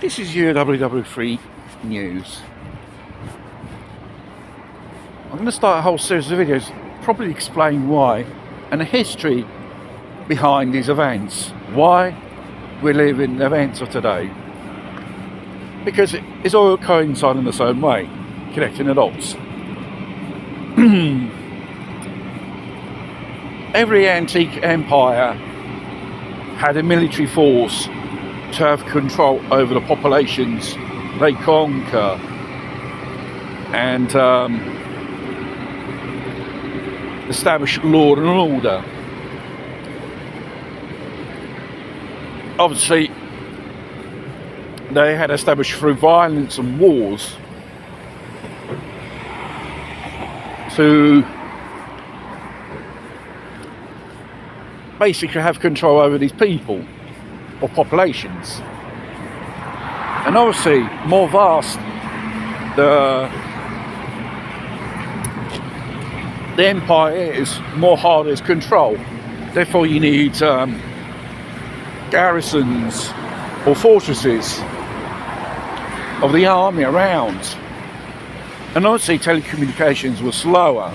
This is your WW3 News. I'm going to start a whole series of videos, probably explain why, and the history behind these events. Why we live in the events of today. Because it's all coinciding in the same way, connecting the dots. Every antique empire had a military force to have control over the populations they conquer, and establish law and order. Obviously, they had established through violence and wars to basically have control over these people or populations. And obviously, more vast the empire is, more harder is control. Therefore, you need garrisons or fortresses of the army around. And obviously, telecommunications were slower.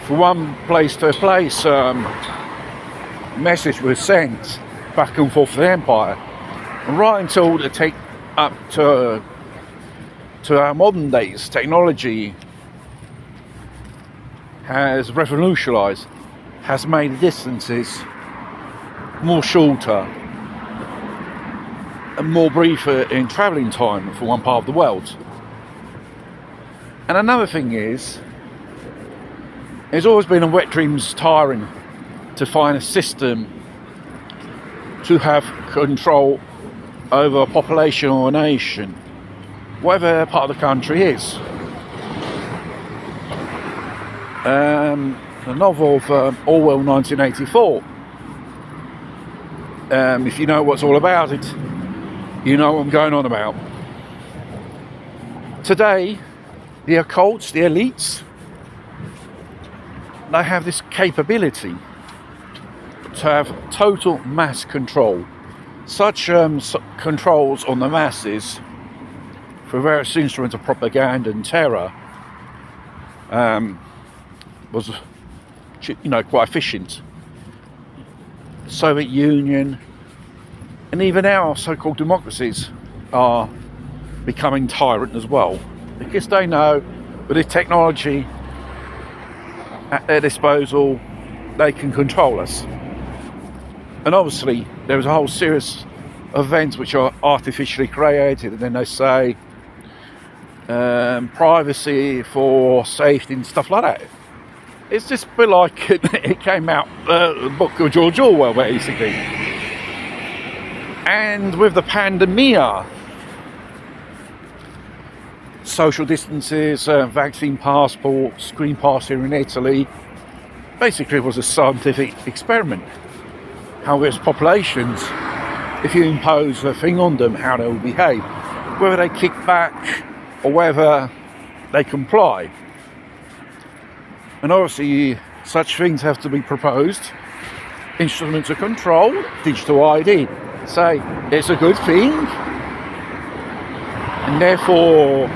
For one place to a place, message was sent back and forth to the empire, and right until they take up to our modern days, technology has revolutionised, has made the distances more shorter and more briefer in travelling time for one part of the world. And another thing is, it's always been a wet dream's tiring to find a system to have control over a population or a nation, whatever part of the country is. The novel of Orwell 1984. If you know what's all about it, you know what I'm going on about. Today, the occults, the elites, they have this capability to have total mass control. Such controls on the masses for various instruments of propaganda and terror was, quite efficient. The Soviet Union and even our so-called democracies are becoming tyrant as well, because they know with this technology at their disposal, they can control us. And obviously, there is a whole series of events which are artificially created, and then they say privacy for safety and stuff like that. It's just a bit like it came out, the book of George Orwell, basically. And with the pandemia, social distances, vaccine passports, green pass here in Italy, basically it was a scientific experiment. How there's populations, if you impose a thing on them, how they will behave, whether they kick back or whether they comply. And obviously such things have to be proposed. Instruments of control, digital ID, say it's a good thing, and therefore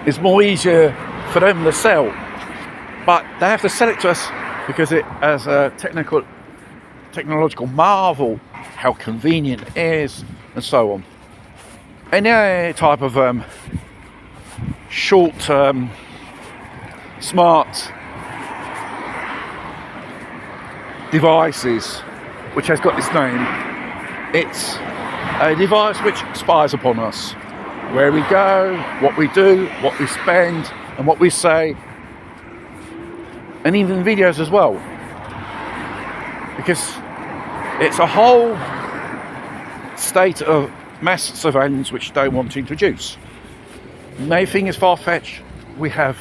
it's more easier for them to sell. But they have to sell it to us because it as a technological marvel, how convenient it is, and so on. Any type of short-term, smart devices, which has got this name, it's a device which spies upon us. Where we go, what we do, what we spend, and what we say, and even videos as well, because it's a whole state of mass surveillance which they want to introduce. You may think it's far-fetched. We have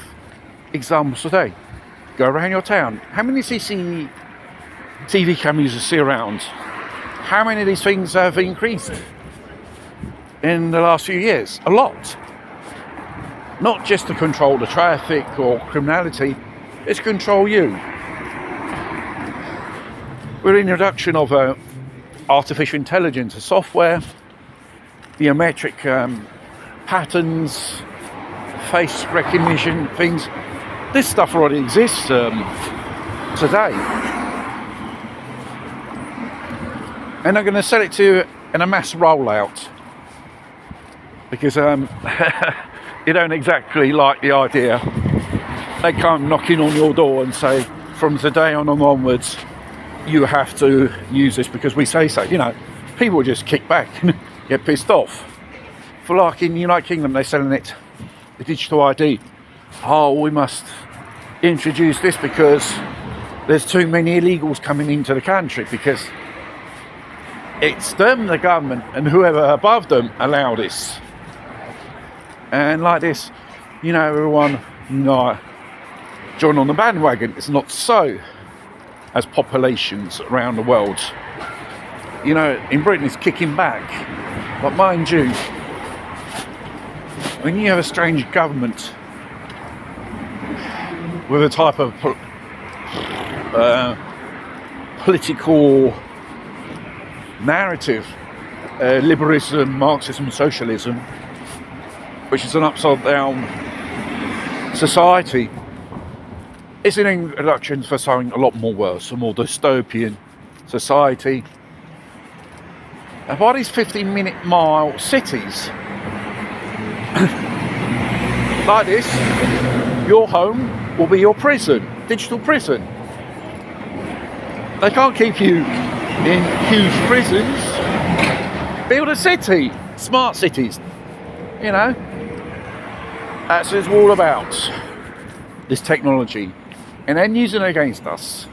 examples today. Go around your town. How many CCTV cameras you see around? How many of these things have increased in the last few years? A lot. not just to control the traffic or criminality, it's to control you. With the introduction of artificial intelligence, software, biometric patterns, face recognition things, this stuff already exists today. And they're going to sell it to you in a mass rollout because you don't exactly like the idea. They come knocking on your door and say, from today on and onwards, you have to use this because we say so. You know, people just kick back and get pissed off. For like in the United Kingdom, they're selling it, the digital ID. Oh, we must introduce this because there's too many illegals coming into the country, because it's them, the government, and whoever above them allow this. And like this, you know, everyone, join on the bandwagon. It's not so as populations around the world. You know, in Britain it's kicking back. But mind you, when you have a strange government with a type of political narrative, liberalism, Marxism, socialism, which is an upside down society, it's an introduction for something a lot more worse, a more dystopian society. And by these 15-minute mile cities like this, your home will be your prison, digital prison. They can't keep you in huge prisons. Build a city, smart cities, you know. That's what it's all about, this technology. And then using it against us.